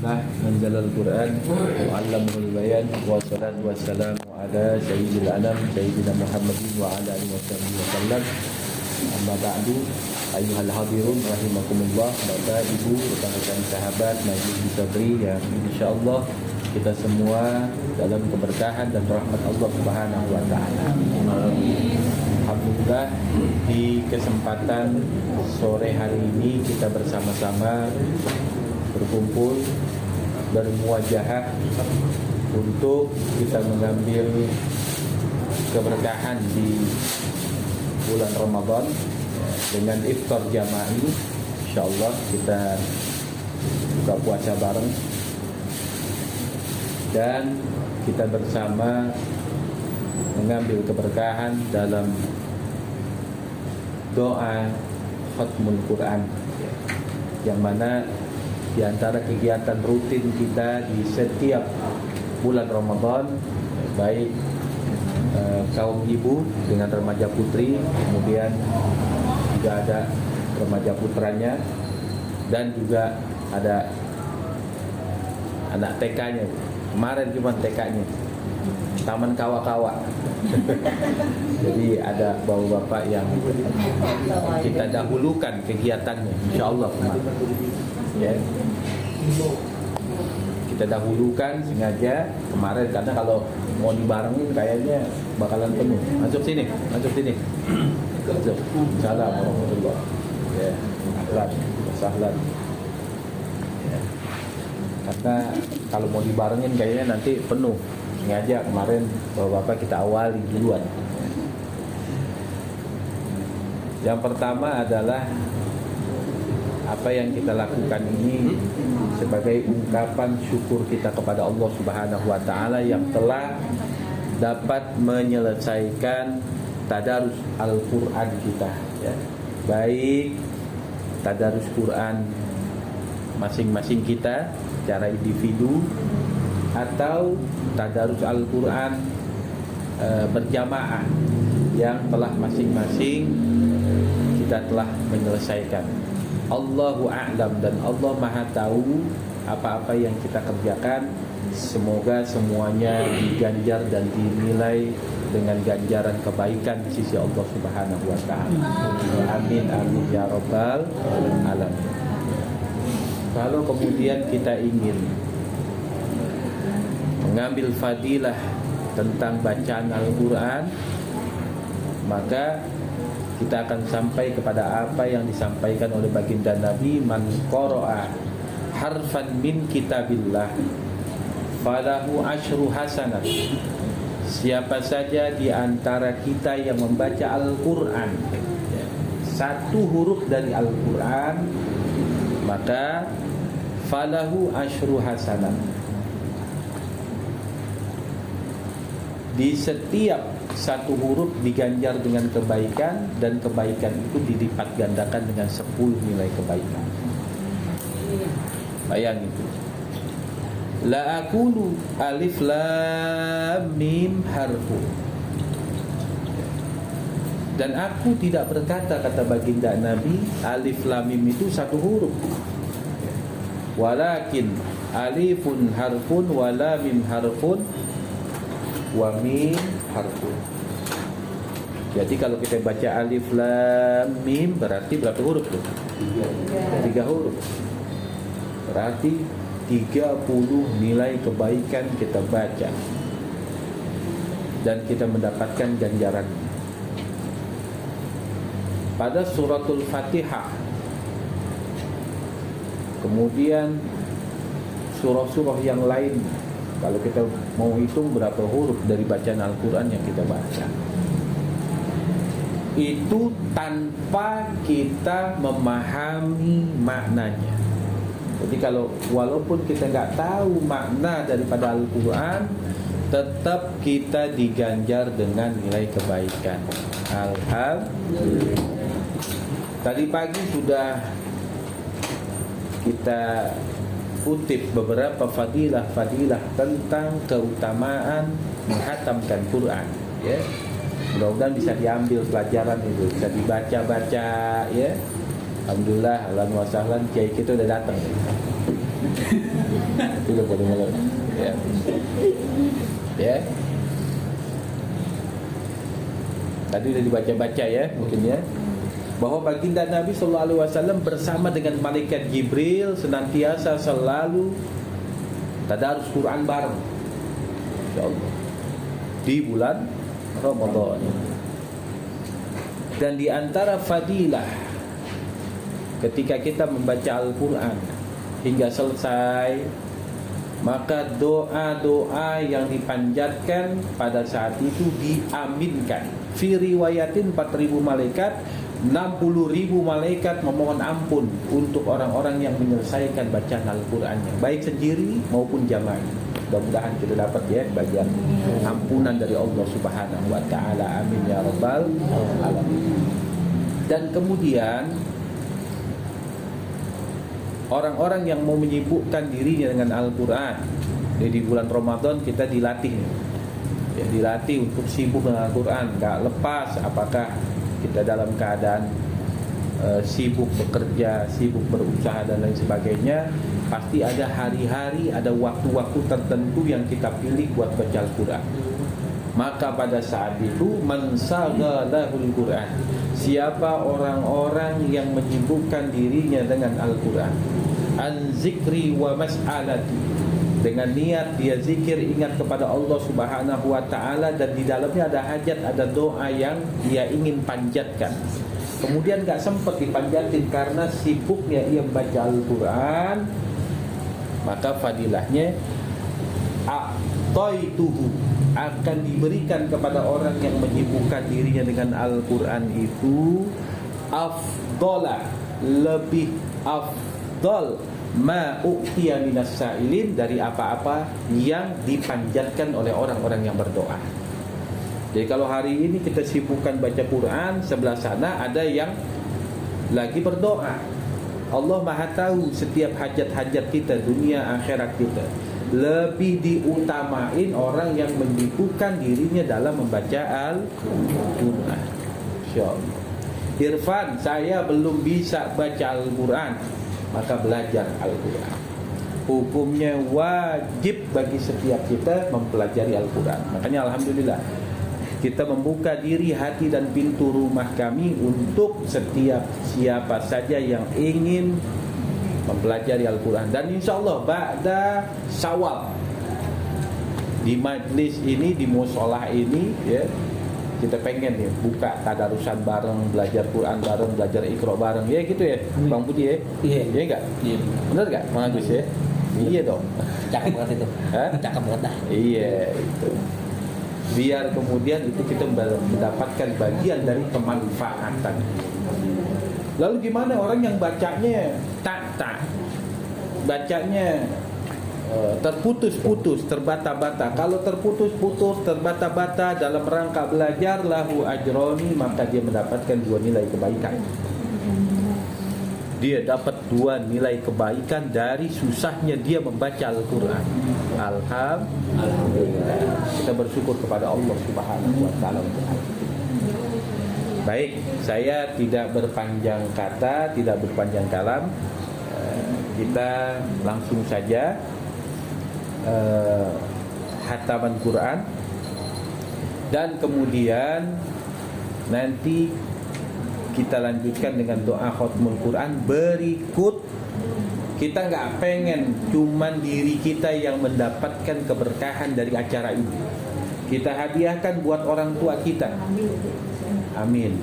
Alhamdulillah anzalal Quran wa 'allamahul bayan wa salatu wassalamu ala sayyidil anam sayyidina Muhammadin wa ala alihi wasallam. Amma ba'du, ayyuhal hadirun rahimakumullah, Bapak, Ibu, rekan-rekan sahabat Majlis Sabri yang insyaallah kita semua dalam keberkahan dan rahmat Allah Subhanahu wa taala. Alhamdulillah, di kesempatan sore hari ini kita bersama-sama berkumpul bermuajahah untuk kita mengambil keberkahan di bulan Ramadan dengan iftar jama'i. Insyaallah kita buka puasa bareng dan kita bersama mengambil keberkahan dalam doa khatmul Quran, yang mana di antara kegiatan rutin kita di setiap bulan Ramadan, baik kaum ibu dengan remaja putri, kemudian juga ada remaja putranya, dan juga ada anak TK-nya. Kemarin cuma TK-nya, Taman Kawa-Kawa. Jadi ada bapak-bapak yang kita dahulukan kegiatannya, insyaallah kemarin. Ya. Kita dahulukan sengaja kemarin karena kalau mau dibarengin kayaknya bakalan penuh. Masuk sini. Masuk. Salam warahmatullah. Ya, ahlan, sahlan. Ya. Karena kalau mau dibarengin kayaknya nanti penuh. Sengaja kemarin bapak-bapak kita awali duluan. Yang pertama adalah apa yang kita lakukan ini sebagai ungkapan syukur kita kepada Allah Subhanahu wa taala yang telah dapat menyelesaikan tadarus Al-Qur'an kita, ya. Baik tadarus Quran masing-masing kita secara individu atau tadarus Al-Qur'an berjamaah yang telah masing-masing kita telah menyelesaikan. Allahu a'lam, dan Allah Maha tahu apa-apa yang kita kerjakan. Semoga semuanya diganjar dan dinilai dengan ganjaran kebaikan di sisi Allah Subhanahu wa taala. Amin amin ya rabbal alamin. Kalau kemudian kita ingin mengambil fadilah tentang bacaan Al-Quran, maka kita akan sampai kepada apa yang disampaikan oleh baginda Nabi, man qara'a harfan min kitabillah falahu asyru hasanat. Siapa saja di antara kita yang membaca Al-Quran, satu huruf dari Al-Quran, maka falahu asyru hasanat. Di setiap satu huruf diganjar dengan kebaikan, dan kebaikan itu dilipat gandakan dengan 10 nilai kebaikan. Bayang itu. La aqulu alif lam mim harfu. Dan aku tidak berkata, kata baginda Nabi, alif lam mim itu satu huruf. Walakin alifun harfun wa lam mim harfun wa mim harfun. Jadi kalau kita baca alif lam mim berarti berapa huruf tuh? 3 huruf. Berarti 30 nilai kebaikan kita baca dan kita mendapatkan ganjaran. Pada suratul Fatihah, kemudian surah-surah yang lain, kalau kita mau hitung berapa huruf dari bacaan Al-Quran yang kita baca, itu tanpa kita memahami maknanya. Jadi kalau walaupun kita nggak tahu makna daripada Al-Quran, tetap kita diganjar dengan nilai kebaikan. Alhamdulillah. Tadi pagi sudah kita kutip beberapa fadilah-fadilah tentang keutamaan menghatamkan Quran, ya. Mudah-mudahan bisa diambil pelajaran itu, bisa dibaca-baca, ya. Alhamdulillah, ahlan wa sahlan, kiai kita udah datang. Tidak boleh melek. Ya. Ya. Tadi sudah dibaca-baca ya, mungkin ya. Bahwa baginda Nabi SAW bersama dengan malaikat Jibril senantiasa selalu tadarus Quran bareng. Insyaallah. Di bulan Ramadan. Dan di antara fadilah ketika kita membaca Al-Quran hingga selesai, maka doa-doa yang dipanjatkan pada saat itu diaminkan. Fi riwayatin 4.000 malaikat, 60.000 malaikat memohon ampun untuk orang-orang yang menyelesaikan bacaan Al-Qurannya, baik sendiri maupun jamaah. Mudah-mudahan kita dapat ya bagian ampunan dari Allah Subhanahu wa taala. Amin ya rabbal alamin. Dan kemudian orang-orang yang mau menyibukkan dirinya dengan Al-Quran, di bulan Ramadan kita dilatih ya, dilatih untuk sibuk dengan Al-Quran. Gak lepas apakah kita dalam keadaan sibuk bekerja, sibuk berusaha dan lain sebagainya, pasti ada hari-hari, ada waktu-waktu tertentu yang kita pilih buat baca Al-Quran. Maka pada saat itu mansaghalahul Quran, siapa orang-orang yang menyibukkan dirinya dengan Al-Quran, an zikri wa mas'alati, dengan niat dia zikir, ingat kepada Allah Subhanahu wa taala, dan di dalamnya ada hajat, ada doa yang dia ingin panjatkan, kemudian gak sempat dipanjatin karena sibuknya ia membaca Al-Quran, maka fadilahnya a'taituhu, akan diberikan kepada orang yang menyibukkan dirinya dengan Al-Quran itu afdola, lebih afdol ma u'tiya minas sa'ilin, dari apa-apa yang dipanjatkan oleh orang-orang yang berdoa. Jadi kalau hari ini kita sibukkan baca Quran, sebelah sana ada yang lagi berdoa. Allah Maha tahu setiap hajat-hajat kita, dunia akhirat kita. Lebih diutamain orang yang menyibukkan dirinya dalam membaca Al-Quran. Insyaallah. Irfan, saya belum bisa baca Al-Quran, maka belajar Al-Quran. Hukumnya wajib bagi setiap kita mempelajari Al-Quran. Makanya alhamdulillah kita membuka diri, hati dan pintu rumah kami untuk setiap siapa saja yang ingin mempelajari Al-Quran. Dan insyaAllah ba'da Syawal, di majlis ini, di musolah ini ya, kita pengen ya buka tadarusan bareng, belajar Quran bareng, belajar Iqra bareng ya, gitu ya Bang Budi ya. Iya enggak? Iya. Benar enggak Bang Agus ya? Iya dong. Cakep banget itu. Cakep banget dah. Iya itu. Biar kemudian itu kita mendapatkan bagian dari kemanfaatan. Lalu gimana orang yang bacanya tak bacanya terputus-putus, terbata-bata? Kalau terputus-putus, terbata-bata dalam rangka belajar, lahu ajroni, maka dia mendapatkan 2 nilai kebaikan. Dia dapat 2 nilai kebaikan dari susahnya dia membaca Al-Quran. Alhamdulillah. Kita bersyukur kepada Allah Subhanahu wa taala. Baik, saya tidak berpanjang kata, tidak berpanjang kalam. Kita langsung saja hataman Quran, dan kemudian nanti kita lanjutkan dengan doa khatmul Quran berikut. Kita nggak pengen cuman diri kita yang mendapatkan keberkahan dari acara ini. Kita hadiahkan buat orang tua kita. Amin.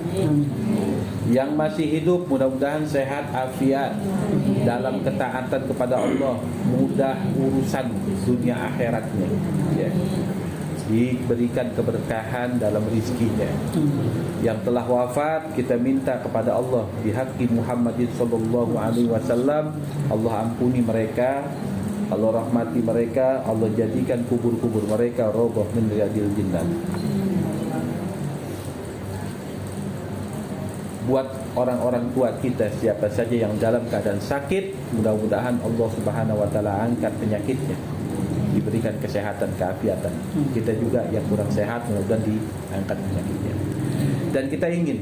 Yang masih hidup mudah-mudahan sehat afiat dalam ketaatan kepada Allah, mudah urusan dunia akhiratnya ya. Diberikan keberkahan dalam rizkinya. Yang telah wafat kita minta kepada Allah bihaqqi Muhammadin sallallahu alaihi wasallam, Allah ampuni mereka, Allah rahmati mereka, Allah jadikan kubur-kubur mereka rawdah min riyadil jannah. Buat orang-orang tua kita siapa saja yang dalam keadaan sakit, mudah-mudahan Allah Subhanahu wa taala angkat penyakitnya, diberikan kesehatan, keafiatan. Kita juga yang kurang sehat mudah-mudahan diangkat penyakitnya. Dan kita ingin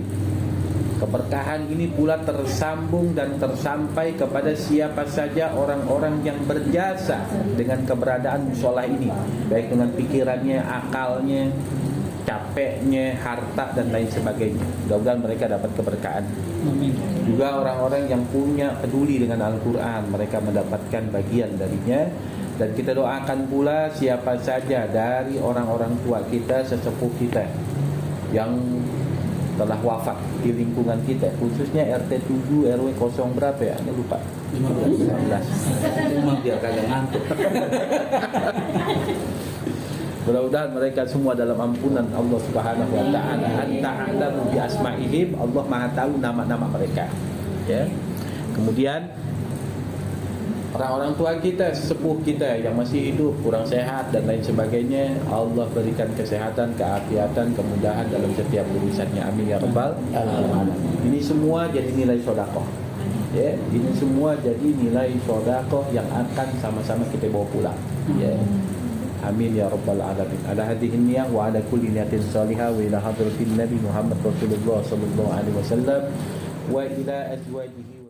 Keberkahan ini pula tersambung dan tersampai kepada siapa saja orang-orang yang berjasa dengan keberadaan musola ini, baik dengan pikirannya, akalnya, capeknya, harta dan lain sebagainya. Mudah-mudahan mereka dapat keberkahan. Juga orang-orang yang punya peduli dengan Al-Quran, mereka mendapatkan bagian darinya. Dan kita doakan pula siapa saja dari orang-orang tua kita, sesepuh kita yang telah wafat di lingkungan kita, khususnya RT 7 RW 0 berapa ya? Ini lupa. 15. Cuma biar kagak ngantuk. Mudah-mudahan mereka semua dalam ampunan Allah Subhanahu wa taala. Anta a'lamu bi asma'ihim, Allah Maha tahu nama-nama mereka. Ya. Kemudian orang-orang tua kita, sesepuh kita yang masih hidup, kurang sehat dan lain sebagainya, Allah berikan kesehatan, keafiatan, kemudahan dalam setiap urusannya. Amin ya rabbal alamin. Ini semua jadi nilai sedekah. Ya, ini semua jadi nilai sedekah yang akan sama-sama kita bawa pulang. Ya. Amin ya rabbal alamin. Ala hadhihi niyyah wa ala kulli niyatin salihah wa ila hadratin Nabi Muhammad Rasulullah sallallahu alaihi wasallam wa ila azwajihi